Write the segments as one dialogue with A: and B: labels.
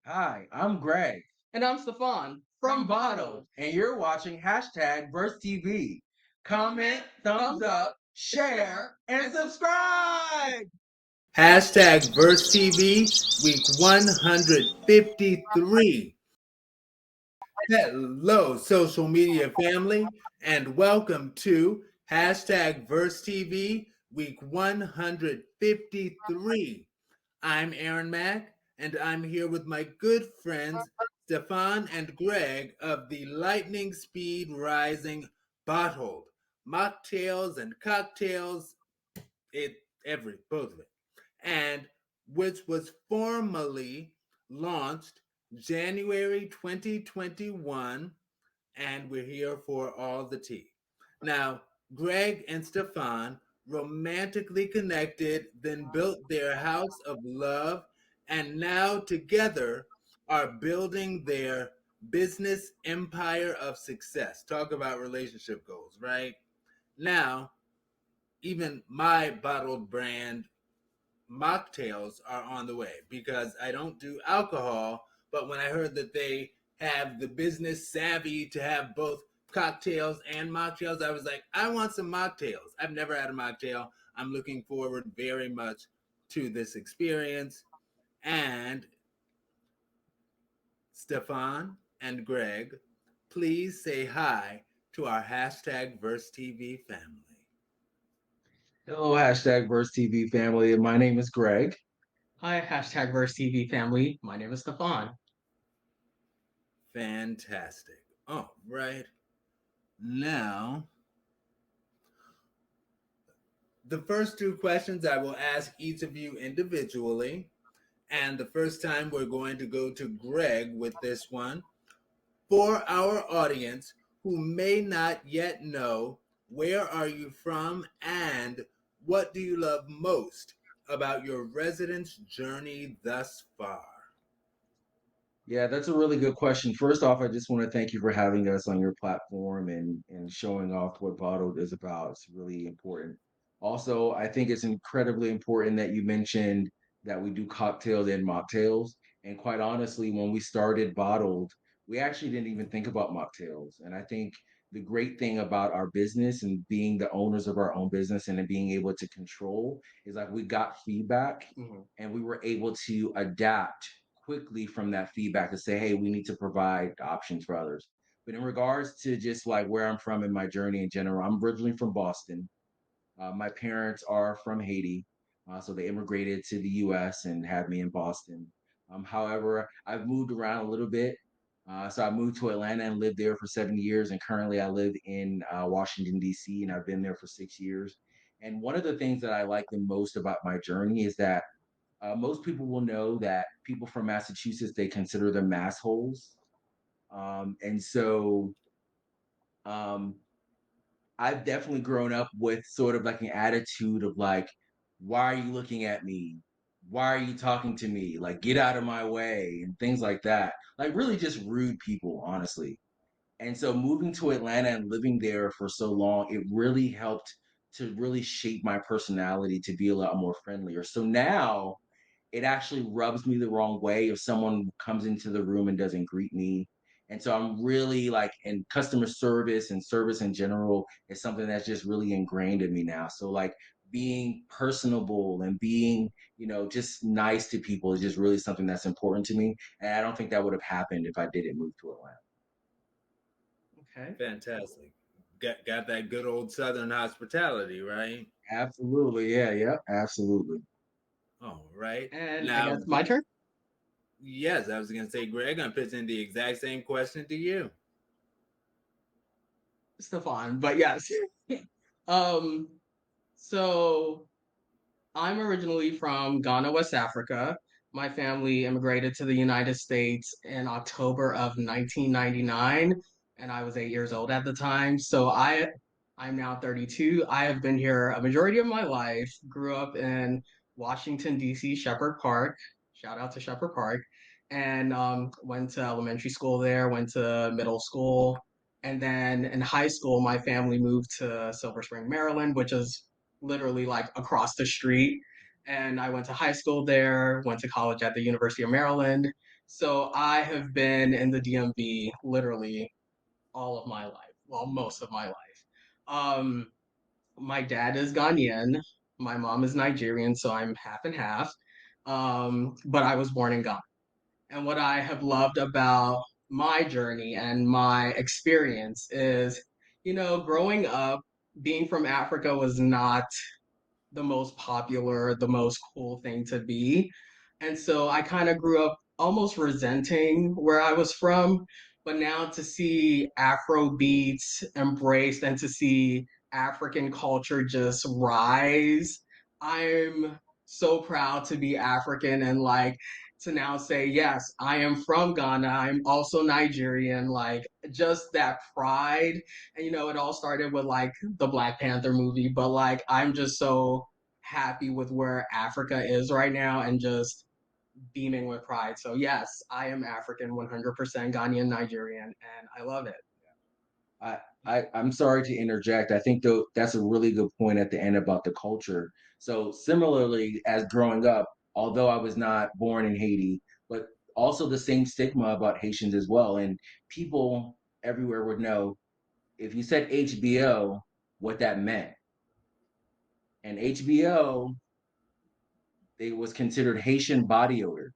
A: Hi, I'm Greg
B: And I'm Stephan
A: from
B: from Bottle.
A: Bottled, and you're watching hashtag Verse TV. Comment,
B: Comment,
A: thumbs
B: thumbs
A: up,
B: up,
A: share,
B: share,
A: and
B: and
A: subscribe.
B: subscribe.
C: Hashtag Verse TV, week 153. Hello, social media family, and welcome to hashtag Verse TV, week 153. I'm Aaron Mack, and I'm here with my good friends Stefan and Greg of the lightning speed rising bottled mocktails and cocktails, it both of it, and which was formally launched January 2021, and we're here for all the tea. Now, Greg and Stefan romantically connected, then built their house of love, and now together are building their business empire of success. Talk about relationship goals, right? Now, even my bottled brand mocktails are on the way because I don't do alcohol. But when I heard that they have the business savvy to have both cocktails and mocktails, I was like, I want some mocktails. I've never had a mocktail. I'm looking forward very much to this experience. And Stefan and Greg, please say hi to our hashtag Verse TV family.
A: Hello, hashtag Verse TV family. My name is Greg.
B: Hi, hashtag Verse TV family. My name is Stefan.
C: Fantastic. All right. Now, the first two questions I will ask each of you individually. And the first time we're going to go to Greg with this one. For our audience who may not yet know, where are you from and what do you love most about your residence journey thus far?
A: Yeah, that's a really good question. First off, I just want to thank you for having us on your platform and showing off what Bottled is about. It's really important. Also, I think it's incredibly important that you mentioned that we do cocktails and mocktails. And quite honestly, when we started Bottled, we actually didn't even think about mocktails. And I think the great thing about our business and being the owners of our own business and then being able to control is like we got feedback
B: Mhm.
A: and we were able to adapt quickly from that feedback to say, hey, we need to provide options for others. But in regards to just like where I'm from in my journey in general, I'm originally from Boston. My parents are from Haiti, so they immigrated to the U.S. and had me in Boston. However, I've moved around a little bit. So I moved to Atlanta and lived there for 7 years, and currently I live in Washington D.C. and I've been there for 6 years. And one of the things that I like the most about my journey is that most people will know that people from Massachusetts they consider them massholes, and so um, I've definitely grown up with sort of like an attitude of like, why are you looking at me? Why are you talking to me? Like, get out of my way and things like that. Like, really just rude people, honestly. And so moving to Atlanta and living there for so long, it really helped to really shape my personality to be a lot more friendlier. So now it actually rubs me the wrong way if someone comes into the room and doesn't greet me. And so I'm really like, and customer service and service in general is something that's just really ingrained in me now. So like being personable and being, just nice to people is just really something that's important to me. And I don't think that would have happened if I didn't move to Atlanta.
B: Okay.
C: Fantastic. Got that good old Southern hospitality, right?
A: Absolutely. Yeah. Yeah. Absolutely.
C: All right.
B: And I
C: Now,
B: guess my turn.
C: yes, I was going to say, Greg, I'm pitching the exact same question to you.
B: Stefan, but yes. um, so I'm originally from Ghana, West Africa. My family immigrated to the United States in October of 1999, and I was 8 years old at the time. I'm now 32. I have been here a majority of my life. Grew up in Washington D.C. Shepherd Park. Shout out to Shepherd Park, and went to elementary school there. Went to middle school, and then in high school, my family moved to Silver Spring, Maryland, which is literally like across the street. And I went to high school there, went to college at the University of Maryland. So I have been in the DMV literally all of my life. Well, most of my life. Um, my dad is Ghanaian. My mom is Nigerian, so I'm half and half. But I was born in Ghana. And what I have loved about my journey and my experience is, growing up, being from Africa was not the most popular, the most cool thing to be. And so I kind of grew up almost resenting where I was from. But now to see Afro beats embraced and to see African culture just rise, I'm so proud to be African and like to now say, yes, I am from Ghana. I'm also Nigerian. Like just that pride. And it all started with like the Black Panther movie, but like I'm just so happy with where Africa is right now and just beaming with pride. So yes, I am African, 100% Ghanaian, Nigerian, and I love it.
A: I, I'm sorry to interject. I think though that's a really good point at the end about the culture. So similarly, as growing up, although I was not born in Haiti, but also the same stigma about Haitians as well. And people everywhere would know if you said HBO, what that meant. And HBO, it was considered Haitian body odor.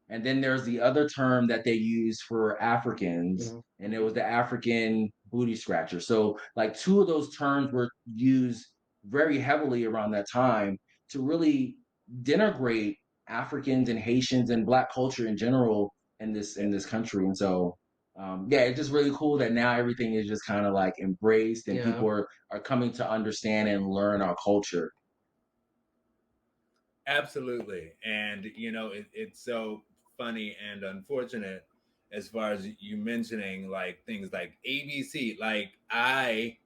A: And then there's the other term that they use for Africans,
B: Mhm.
A: and it was the African booty scratcher. So, like, two of those terms were used very heavily around that time to really denigrate Africans and Haitians and Black culture in general in this country. And so, yeah, it's just really cool that now everything is just kind of like embraced, and
B: Yeah,
A: people are coming to understand and learn our culture.
C: Absolutely. And, it's so funny and unfortunate as far as you mentioning like things like ABC. Like, I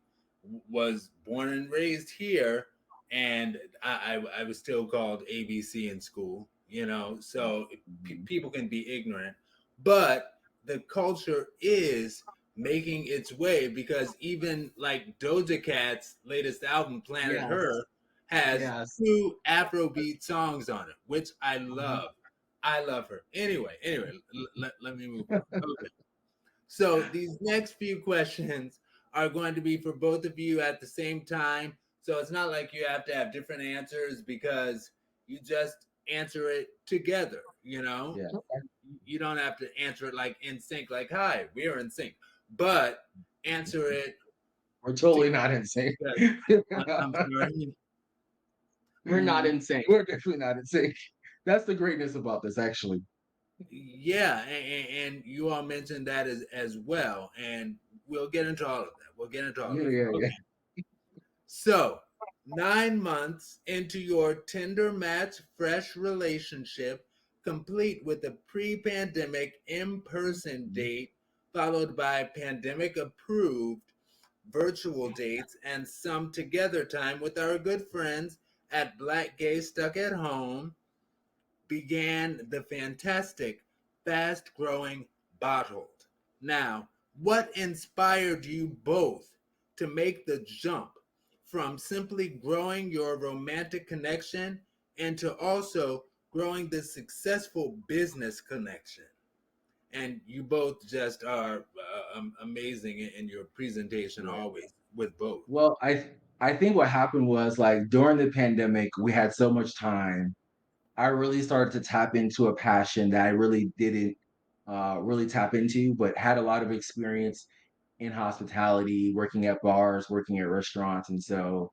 C: was born and raised here, and I was still called ABC in school,
A: Yeah.
C: so
A: Mhm.
C: people can be ignorant. But the culture is making its way, because even like Doja Cat's latest album, Planet
B: yes,
C: Her, has
B: yes.
C: 2 Afrobeat songs on it, which I
B: Mhm.
C: love. I love her. Anyway, let me move on. Okay. So these next few questions are going to be for both of you at the same time. So it's not like you have to have different answers, because you just answer it together,
A: Yeah.
C: You don't have to answer it like in sync, like, hi, we're in sync. But answer it
A: We're totally
C: together.
A: not insane.
C: I'm sorry.
B: We're not in sync.
A: We're definitely not in sync. That's the greatness about this, actually.
C: Yeah, and you all mentioned that as well, and we'll get into all of that. We'll get into all of
A: Yeah, yeah,
C: that.
A: yeah.
C: Okay. So, 9 months into your Tinder match fresh relationship, complete with a pre-pandemic in-person date, followed by pandemic-approved virtual dates and some together time with our good friends at Black Gay Stuck at Home, began the fantastic, fast growing Bottled. Now, what inspired you both to make the jump from simply growing your romantic connection into also growing the successful business connection? And you both just are amazing in your presentation,
A: Yeah.
C: always with both.
A: Well, I think what happened was like during the pandemic, we had so much time. I really started to tap into a passion that I really didn't really tap into, but had a lot of experience in hospitality, working at bars, working at restaurants, and so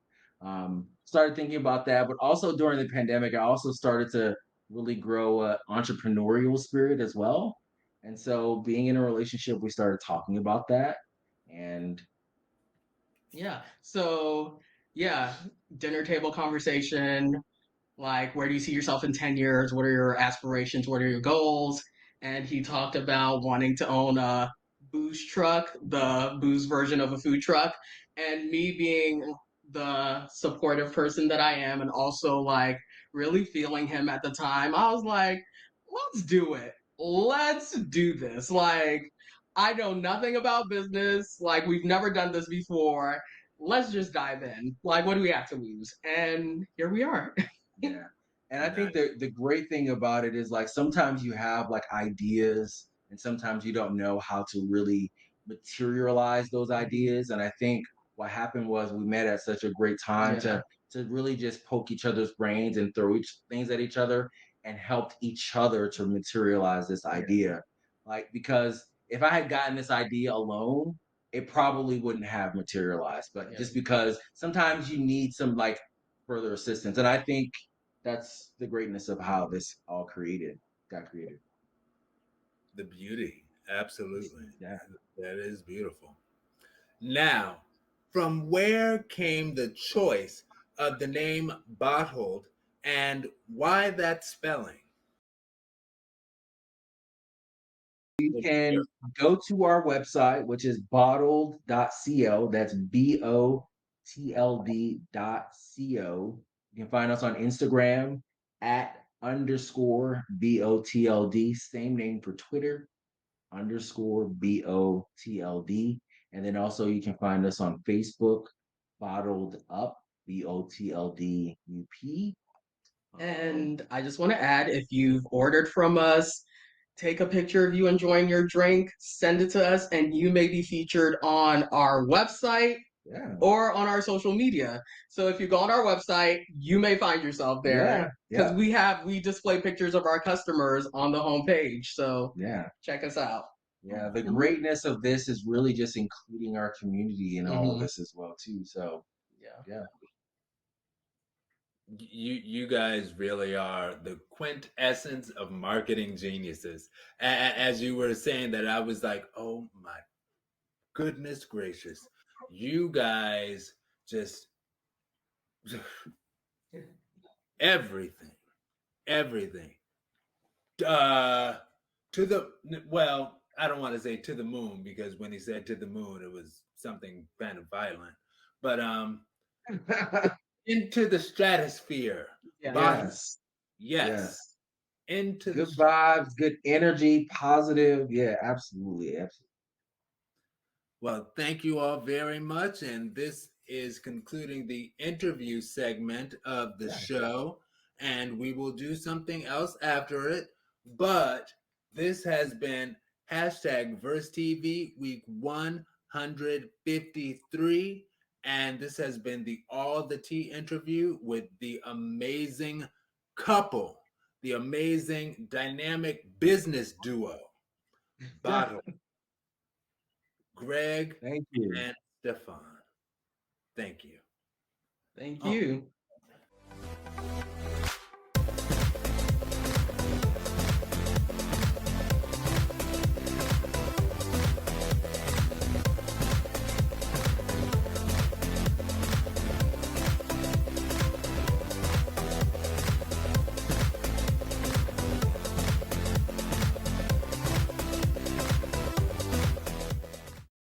A: started thinking about that. But also during the pandemic, I also started to really grow a entrepreneurial spirit as well. And so, being in a relationship, we started talking about that, and
B: Yeah. So yeah, dinner table conversation. Like, where do you see yourself in 10 years? What are your aspirations? What are your goals? And he talked about wanting to own a booze truck, the booze version of a food truck. And me being the supportive person that I am, and also like really feeling him at the time, I was like, let's do it. Let's do this. Like, I know nothing about business. Like, we've never done this before. Let's just dive in. Like, what do we have to lose? And here we are.
A: yeah. And I think
C: Nice.
A: the great thing about it is like sometimes you have like ideas and sometimes you don't know how to really materialize those ideas. And I think what happened was we met at such a great time
B: Yeah.
A: to really just poke each other's brains and throw things at each other and helped each other to materialize this
B: Yeah.
A: idea. Like because if I had gotten this idea alone, it probably wouldn't have materialized. But
B: Yeah.
A: just because sometimes you need some like further assistance. And I think that's the greatness of how this all got created.
C: The beauty. Absolutely.
A: Yeah.
C: That is beautiful. Now, from where came the choice of the name Bottled and why that spelling?
A: You can go to our website, which is bottled.co. That's BOTLD.co. You can find us on Instagram at underscore BOTLD. Same name for Twitter, underscore BOTLD. And then also you can find us on Facebook, Bottled Up, BOTLDUP.
B: And I just want to add, if you've ordered from us, take a picture of you enjoying your drink, send it to us, and you may be featured on our website
A: Yeah.
B: or on our social media. So if you go on our website, you may find yourself
A: Yeah.
B: there because
A: Yeah.
B: we display pictures of our customers on the homepage. So
A: Yeah.
B: check us out.
A: Yeah. The greatness of this is really just including our community in all of
B: Mm-hmm.
A: this as well, too. So
B: Yeah.
A: yeah.
C: You guys really are the quintessence of marketing geniuses. As you were saying that, I was like, oh my goodness gracious, you guys just everything, everything. Uh, to the well, I don't want to say to the moon because when he said to the moon, it was something kind of violent. But into the stratosphere, bottom.
B: Yes.
A: Yes.
C: Yes,
A: Yes.
C: into the
A: Good vibes, good energy, positive. Yeah, absolutely. Absolutely.
C: Well, thank you all very much. And this is concluding the interview segment of the
A: Yeah.
C: show. And we will do something else after it. But this has been hashtag Verse TV week 153. And this has been the All the Tea interview with the amazing couple, the amazing dynamic business duo, Bottle, Greg,
A: Thank you.
C: and Stefan. Thank you.
B: Thank
C: Oh,
B: you.